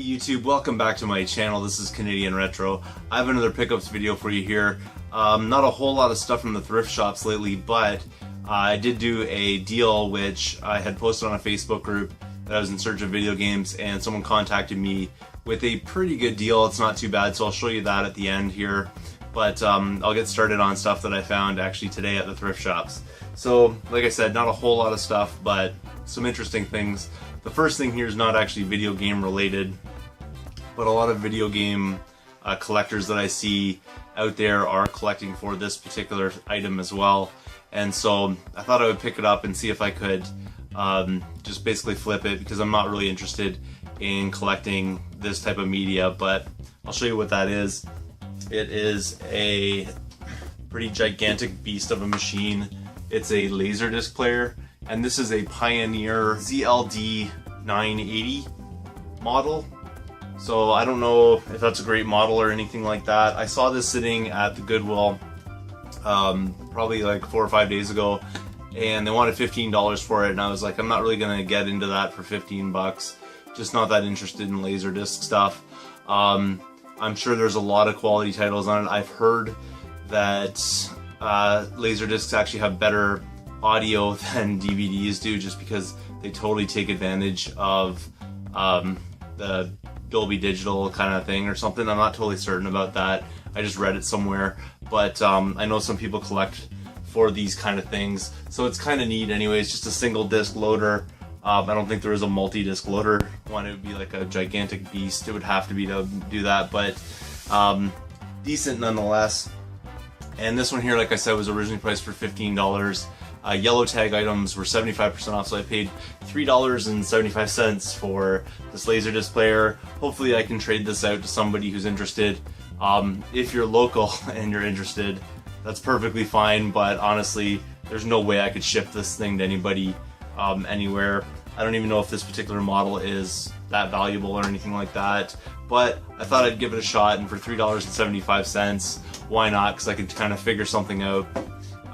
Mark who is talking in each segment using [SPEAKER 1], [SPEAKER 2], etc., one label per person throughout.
[SPEAKER 1] YouTube, welcome back to my channel. This is Canadian Retro. I have another pickups video for you here. Not a whole lot of stuff from the thrift shops lately, but I did do a deal which I had posted on a Facebook group that I was in search of video games, and someone contacted me with a pretty good deal. It's not too bad, so I'll show you that at the end here. But I'll get started on stuff that I found actually today at the thrift shops. So, like I said, not a whole lot of stuff, but some interesting things. The first thing here is not actually video game related, but a lot of video game collectors that I see out there are collecting for this particular item as well. And so I thought I would pick it up and see if I could just basically flip it, because I'm not really interested in collecting this type of media, but I'll show you what that is. It is a pretty gigantic beast of a machine. It's a Laserdisc player, and this is a Pioneer ZLD 980 model. So I don't know if that's a great model or anything like that. I saw this sitting at the Goodwill probably like 4 or 5 days ago, and they wanted $15 for it, and I was like, I'm not really gonna get into that for 15 bucks. Just not that interested in Laserdisc stuff. I'm sure there's a lot of quality titles on it. I've heard that Laserdiscs actually have better audio than DVDs do, just because they totally take advantage of the Dolby Digital kind of thing or something. I'm not totally certain about that. I just read it somewhere, but I know some people collect for these kind of things, so it's kind of neat anyway. It's just a single disc loader. I don't think there is a multi-disc loader one. It would be like a gigantic beast. It would have to be to do that, but decent nonetheless. And this one here, like I said, was originally priced for $15. Yellow tag items were 75% off, so I paid $3.75 for this Laserdisc player. Hopefully I can trade this out to somebody who's interested. If you're local and you're interested, that's perfectly fine, but honestly, there's no way I could ship this thing to anybody anywhere. I don't even know if this particular model is that valuable or anything like that, but I thought I'd give it a shot, and for $3.75, why not? Because I could kind of figure something out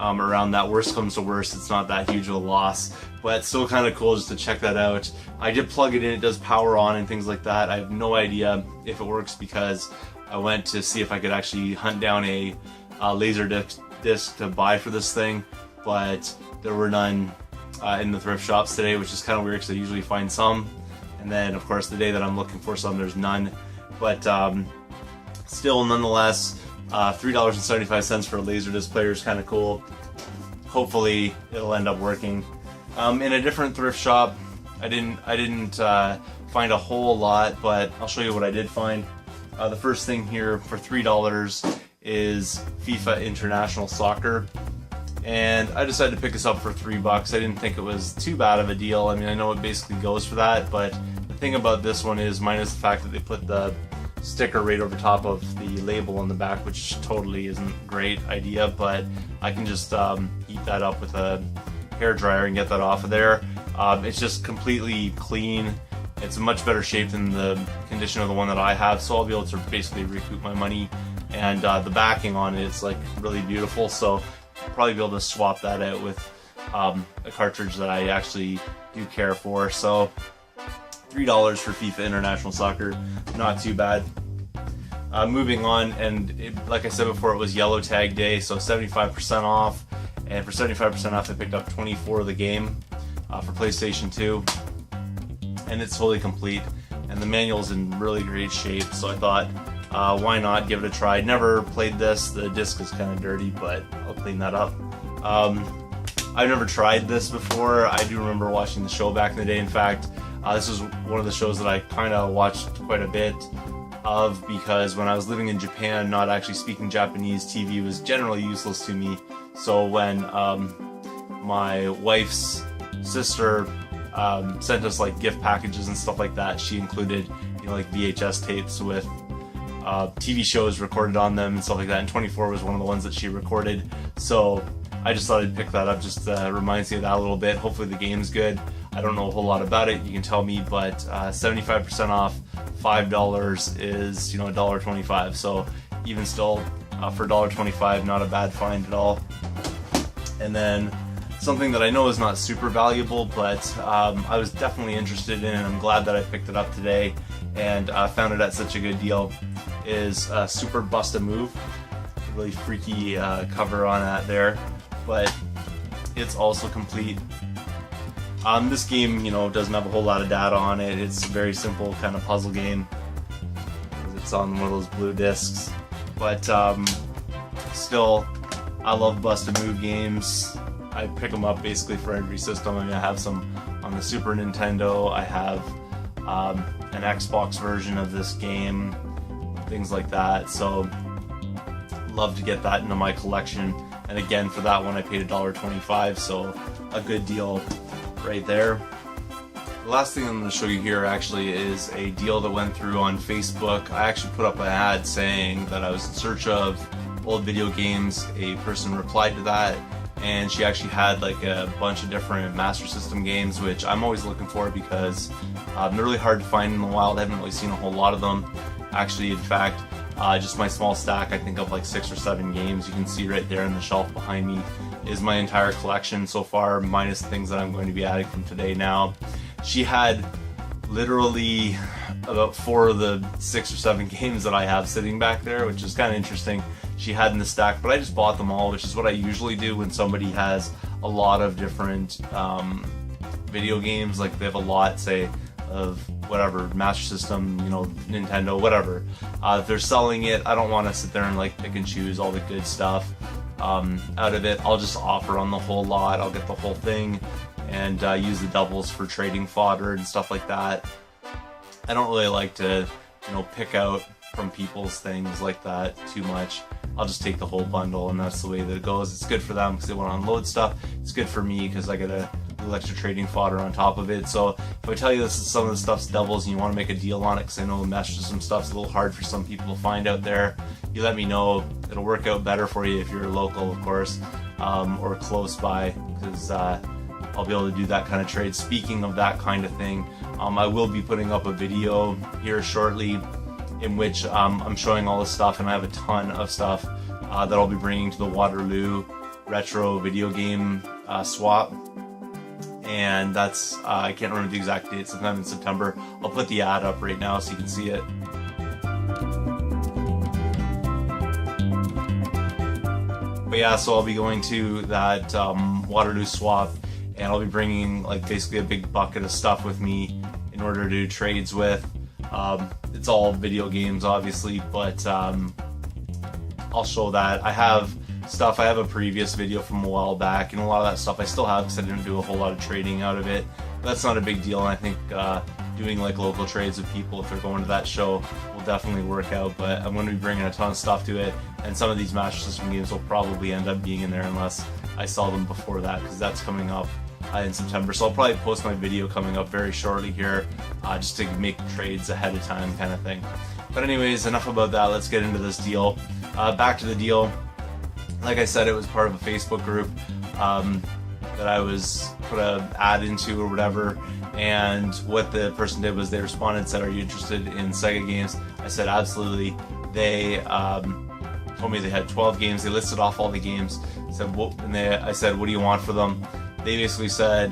[SPEAKER 1] around that. Worst comes to worst, it's not that huge of a loss, but it's still kind of cool just to check that out. I did plug it in, it does power on and things like that. I have no idea if it works, because I went to see if I could actually hunt down a Laserdisc to buy for this thing, but there were none in the thrift shops today, which is kind of weird because I usually find some, and then of course the day that I'm looking for some, there's none. But still, nonetheless, $3.75 for a Laserdisc player is kind of cool. Hopefully it'll end up working. In a different thrift shop, I didn't find a whole lot, but I'll show you what I did find. The first thing here for $3 is FIFA International Soccer, and I decided to pick this up for $3. I didn't think it was too bad of a deal. I mean, I know it basically goes for that, but the thing about this one is, minus the fact that they put the sticker right over top of the label on the back, which totally isn't a great idea, but I can just heat that up with a hair dryer and get that off of there. It's just completely clean. It's in much better shape than the condition of the one that I have, so I'll be able to basically recoup my money. And the backing on it is like really beautiful, so I'll probably be able to swap that out with a cartridge that I actually do care for. So $3 for FIFA International Soccer, not too bad. Moving on, and like I said before, it was yellow tag day, so 75% off, and for 75% off I picked up 24 of the game for PlayStation 2, and it's fully complete, and the manual's in really great shape, so I thought, why not give it a try. Never played this. The disc is kind of dirty, but I'll clean that up. I've never tried this before. I do remember watching the show back in the day. In fact, this was one of the shows that I kind of watched quite a bit of, because when I was living in Japan, not actually speaking Japanese, TV was generally useless to me. So when my wife's sister sent us like gift packages and stuff like that, she included, you know, like VHS tapes with TV shows recorded on them and stuff like that, and 24 was one of the ones that she recorded. So I just thought I'd pick that up, just reminds me of that a little bit. Hopefully the game's good. I don't know a whole lot about it, you can tell me, but 75% off, $5 is, you know, $1.25. So even still, for $1.25, not a bad find at all. And then something that I know is not super valuable, but I was definitely interested in, and I'm glad that I picked it up today and found it at such a good deal, is Super Bust a Move. Really freaky cover on that there, but it's also complete. This game, doesn't have a whole lot of data on it. It's a very simple kind of puzzle game. It's on one of those blue discs, but still, I love Bust a Move games. I pick them up basically for every system. I have some on the Super Nintendo. I have an Xbox version of this game, things like that. So, love to get that into my collection. And again, for that one, I paid $1.25, so a good deal right there. The last thing I'm going to show you here actually is a deal that went through on Facebook. I actually put up an ad saying that I was in search of old video games. A person replied to that, and she actually had like a bunch of different Master System games, which I'm always looking for because they're really hard to find in the wild. I haven't really seen a whole lot of them. Actually, in fact, just my small stack, I think of like 6 or 7 games. You can see right there in the shelf behind me is my entire collection so far, minus things that I'm going to be adding from today now. She had literally about 4 of the 6 or 7 games that I have sitting back there, which is kind of interesting. She had in the stack, but I just bought them all, which is what I usually do when somebody has a lot of different video games. Like they have a lot, say, of whatever, Master System, Nintendo, whatever. If they're selling it, I don't want to sit there and like pick and choose all the good stuff out of it. I'll just offer on the whole lot. I'll get the whole thing and use the doubles for trading fodder and stuff like that. I don't really like to, pick out from people's things like that too much. I'll just take the whole bundle, and that's the way that it goes. It's good for them because they want to unload stuff. It's good for me because I get a little extra trading fodder on top of it. So if I tell you this is some of the stuff's doubles and you want to make a deal on it, because I know Master System stuff's a little hard for some people to find out there, you let me know. It'll work out better for you if you're local, of course, or close by, because I'll be able to do that kind of trade. Speaking of that kind of thing, I will be putting up a video here shortly in which I'm showing all this stuff, and I have a ton of stuff that I'll be bringing to the Waterloo Retro video game swap. And that's, I can't remember the exact date, sometime in September. I'll put the ad up right now so you can see it. But yeah, so I'll be going to that Waterloo swap, and I'll be bringing like basically a big bucket of stuff with me in order to do trades with. It's all video games, obviously, but I'll show that. I have stuff. I have a previous video from a while back, and a lot of that stuff I still have because I didn't do a whole lot of trading out of it. But that's not a big deal, and I think doing like local trades with people if they're going to that show will definitely work out. But I'm going to be bringing a ton of stuff to it, and some of these Master System games will probably end up being in there unless I sell them before that, because that's coming up in September. So I'll probably post my video coming up very shortly here, just to make trades ahead of time kind of thing. But anyways, enough about that. Let's get into this deal. Back to the deal. Like I said, it was part of a Facebook group that I was put an ad into or whatever, and what the person did was they responded and said, "Are you interested in Sega games?" I said, "Absolutely." They told me they had 12 games. They listed off all the games. I said, "What do you want for them?" They basically said,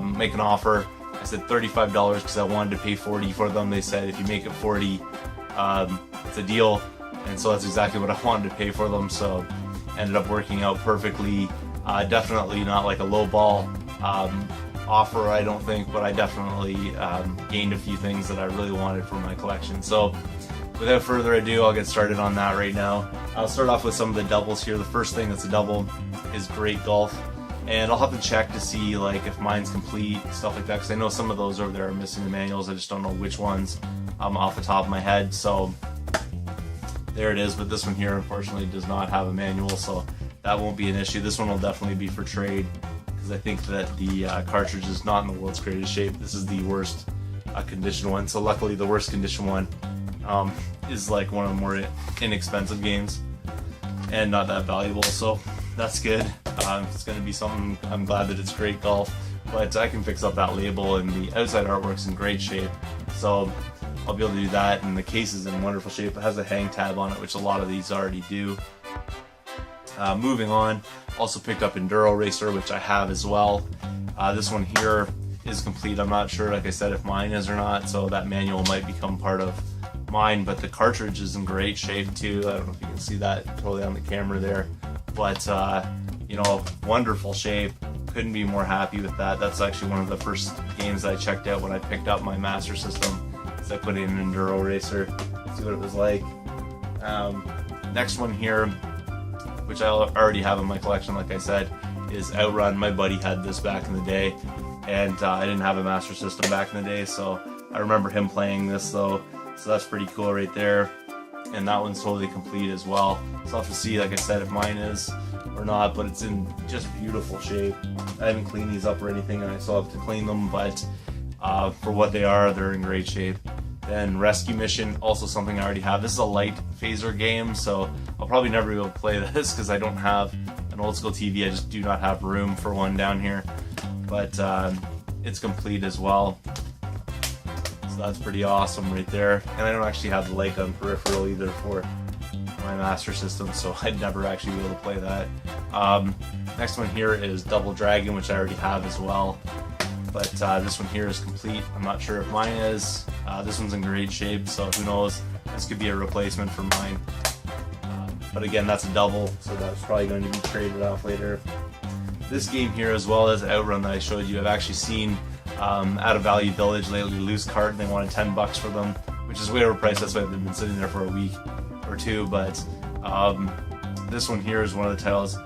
[SPEAKER 1] "Make an offer." I said $35 because I wanted to pay $40 for them. They said, "If you make it $40, it's a deal." And so that's exactly what I wanted to pay for them. So ended up working out perfectly. Definitely not like a low ball offer, I don't think, but I definitely gained a few things that I really wanted for my collection. So without further ado, I'll get started on that right now. I'll start off with some of the doubles here. The first thing that's a double is Great Golf, and I'll have to check to see like if mine's complete, stuff like that, because I know some of those over there are missing the manuals. I just don't know which ones off the top of my head. So there it is, but this one here unfortunately does not have a manual, so that won't be an issue. This one will definitely be for trade, because I think that the cartridge is not in the world's greatest shape. This is the worst condition one, so luckily the worst condition one is like one of the more inexpensive games and not that valuable, so that's good. It's going to be something. I'm glad that it's Great Golf, but I can fix up that label, and the outside artwork's in great shape, so I'll be able to do that. And the case is in wonderful shape. It has a hang tab on it, which a lot of these already do. Moving on, also picked up Enduro Racer, which I have as well. This one here is complete. I'm not sure, like I said, if mine is or not, so that manual might become part of mine, but the cartridge is in great shape too. I don't know if you can see that totally on the camera there, but you know, wonderful shape. Couldn't be more happy with that. That's actually one of the first games I checked out when I picked up my Master System. So I put in Enduro Racer, see what it was like. Next one here, which I already have in my collection, like I said, is Outrun. My buddy had this back in the day, and I didn't have a Master System back in the day, so I remember him playing this though, so that's pretty cool right there. And that one's totally complete as well. So I'll have to see, like I said, if mine is or not, but it's in just beautiful shape. I haven't cleaned these up or anything, and I still have to clean them, but for what they are, they're in great shape. Then Rescue Mission, also something I already have. This is a light phaser game, so I'll probably never be able to play this because I don't have an old school TV. I just do not have room for one down here, but it's complete as well. So that's pretty awesome right there. And I don't actually have the light gun peripheral either for my Master System, so I'd never actually be able to play that. Next one here is Double Dragon, which I already have as well, but this one here is complete. I'm not sure if mine is. This one's in great shape, so who knows, this could be a replacement for mine. But again, that's a double, so that's probably going to be traded off later. This game here, as well as Outrun that I showed you, I've actually seen at a Value Village lately, loose cart, and they wanted $10 for them, which is way overpriced. That's why they've been sitting there for a week or two. But this one here is one of the titles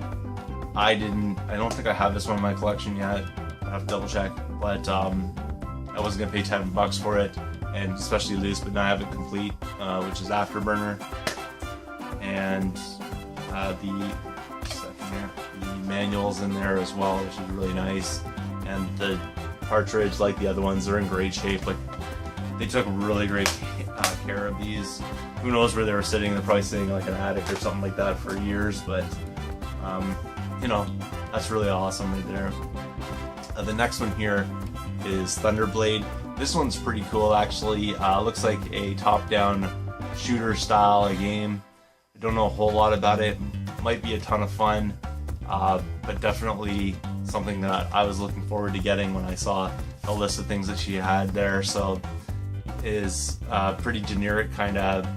[SPEAKER 1] I don't think I have this one in my collection yet. I have to double check, but I wasn't gonna pay $10 for it, and especially loose, but now I have it complete, which is Afterburner, and the manual's in there as well, which is really nice. And the cartridge, like the other ones, they're in great shape. Like, they took really great care of these. Who knows where they were sitting? They're probably sitting in like an attic or something like that for years, but you know, that's really awesome right there. The next one here is Thunderblade. This one's pretty cool actually. Looks like a top-down shooter style game. I don't know a whole lot about it. Might be a ton of fun, but definitely something that I was looking forward to getting when I saw the list of things that she had there. So is pretty generic kind of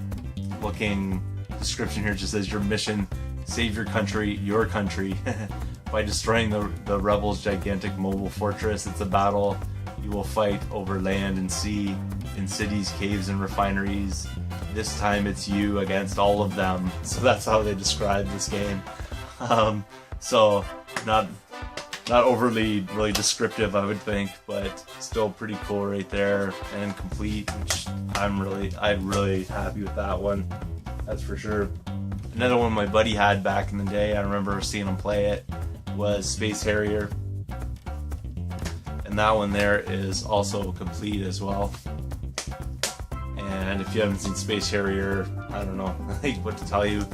[SPEAKER 1] looking description here. It just says your mission: save your country by destroying the rebels' gigantic mobile fortress. It's a battle you will fight over land and sea, in cities, caves, and refineries. This time it's you against all of them. So that's how they describe this game. So not overly really descriptive, I would think, but still pretty cool right there and complete, which I'm really happy with that one. That's for sure. Another one my buddy had back in the day, I remember seeing him play it, was Space Harrier. And that one there is also complete as well. And if you haven't seen Space Harrier, I don't know what to tell you.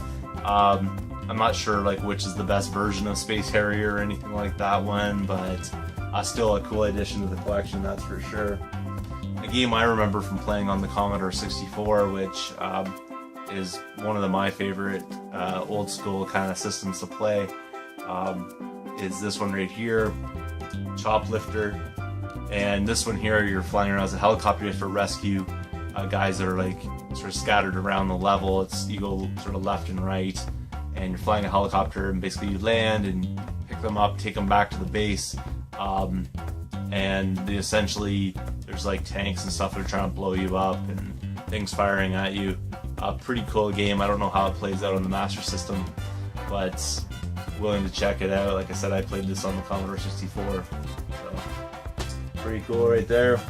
[SPEAKER 1] I'm not sure like which is the best version of Space Harrier or anything like that one, but still a cool addition to the collection, that's for sure. A game I remember from playing on the Commodore 64, which is one of my favorite old school kind of systems to play, is this one right here, Choplifter. And this one here, you're flying around as a helicopter. You have to rescue guys that are like sort of scattered around the level. You go sort of left and right, and you're flying a helicopter, and basically you land and pick them up, take them back to the base, and there's like tanks and stuff that are trying to blow you up and things firing at you. Pretty cool game. I don't know how it plays out on the Master System, but willing to check it out. Like I said, I played this on the Commodore 64, so pretty cool right there.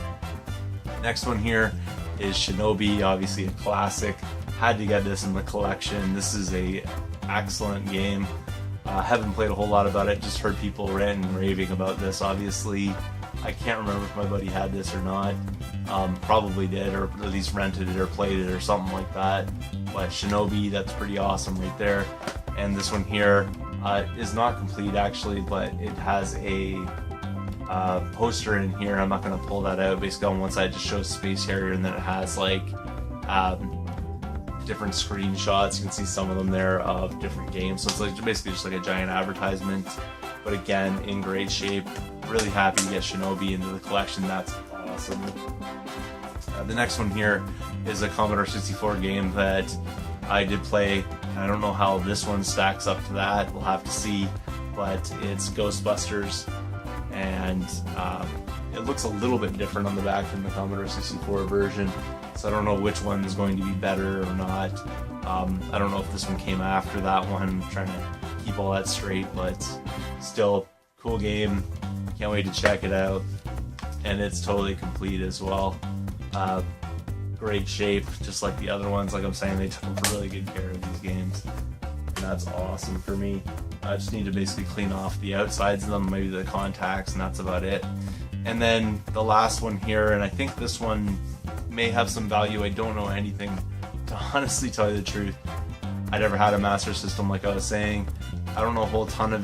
[SPEAKER 1] Next one here is Shinobi, obviously a classic. Had to get this in the collection. This is a excellent game. Haven't played a whole lot about it, just heard people ranting and raving about this. Obviously, I can't remember if my buddy had this or not. Probably did, or at least rented it or played it or something like that. But Shinobi, that's pretty awesome right there. And this one here is not complete actually, but it has a poster in here. I'm not going to pull that out. Basically on one side it just shows Space Harrier, and then it has like different screenshots. You can see some of them there of different games. So it's like basically just like a giant advertisement, but again, in great shape. Really happy to get Shinobi into the collection. That's awesome. The next one here is a Commodore 64 game that I did play. I don't know how this one stacks up to that. We'll have to see, but it's Ghostbusters, and it looks a little bit different on the back than the Commodore 64 version. So I don't know which one is going to be better or not. I don't know if this one came after that one. I'm trying to keep all that straight, but still cool game. Can't wait to check it out. And it's totally complete as well. Great shape, just like the other ones. Like I'm saying, they took really good care of these games. And that's awesome for me. I just need to basically clean off the outsides of them, maybe the contacts, and that's about it. And then the last one here, and I think this one may have some value. I don't know anything, to honestly tell you the truth. I never had a Master System, like I was saying. I don't know a whole ton of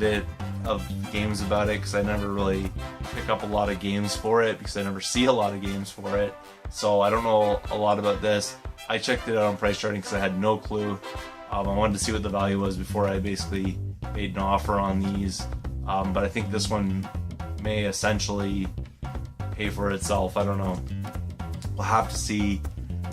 [SPEAKER 1] games about it, because I never really pick up a lot of games for it, because I never see a lot of games for it. So I don't know a lot about this. I checked it out on Price Charting because I had no clue. I wanted to see what the value was before I basically made an offer on these. But I think this one may essentially pay for itself. I don't know. We'll have to see.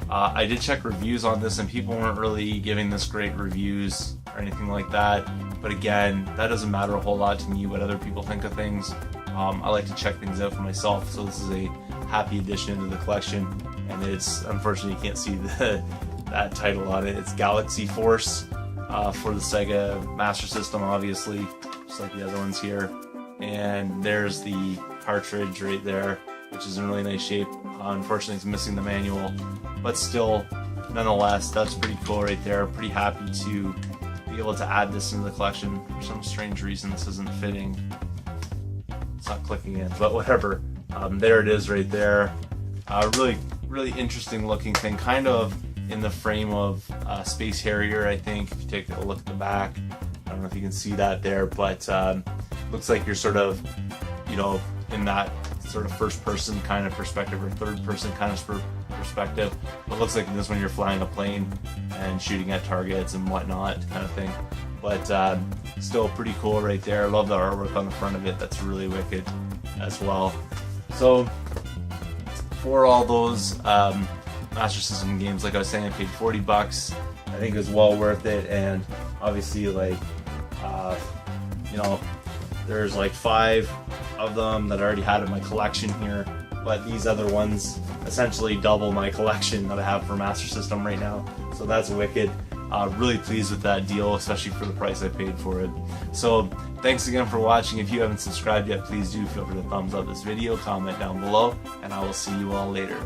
[SPEAKER 1] I did check reviews on this, and people weren't really giving this great reviews or anything like that. But again, that doesn't matter a whole lot to me what other people think of things. I like to check things out for myself, so this is a happy addition to the collection. And it's, unfortunately you can't see that title on it. It's Galaxy Force for the Sega Master System, obviously, just like the other ones here. And there's the cartridge right there, which is in really nice shape. Unfortunately it's missing the manual, but still, nonetheless, that's pretty cool right there. Pretty happy to be able to add this into the collection. For some strange reason this isn't fitting. It's not clicking in, but whatever. There it is right there. Really interesting looking thing, kind of in the frame of Space Harrier, I think. If you take a look at the back, I don't know if you can see that there, but looks like you're sort of, you know, in that sort of first person kind of perspective, or third person kind of perspective. It looks like in this one you're flying a plane and shooting at targets and whatnot kind of thing. But still pretty cool right there. I love the artwork on the front of it. That's really wicked as well. So for all those Master System games, like I was saying, I paid $40. I think it was well worth it. And obviously, like you know, there's like 5 of them that I already had in my collection here, but these other ones essentially double my collection that I have for Master System right now. So that's wicked. Really pleased with that deal, especially for the price I paid for it. So thanks again for watching. If you haven't subscribed yet, please do feel free to thumbs up this video, comment down below, and I will see you all later.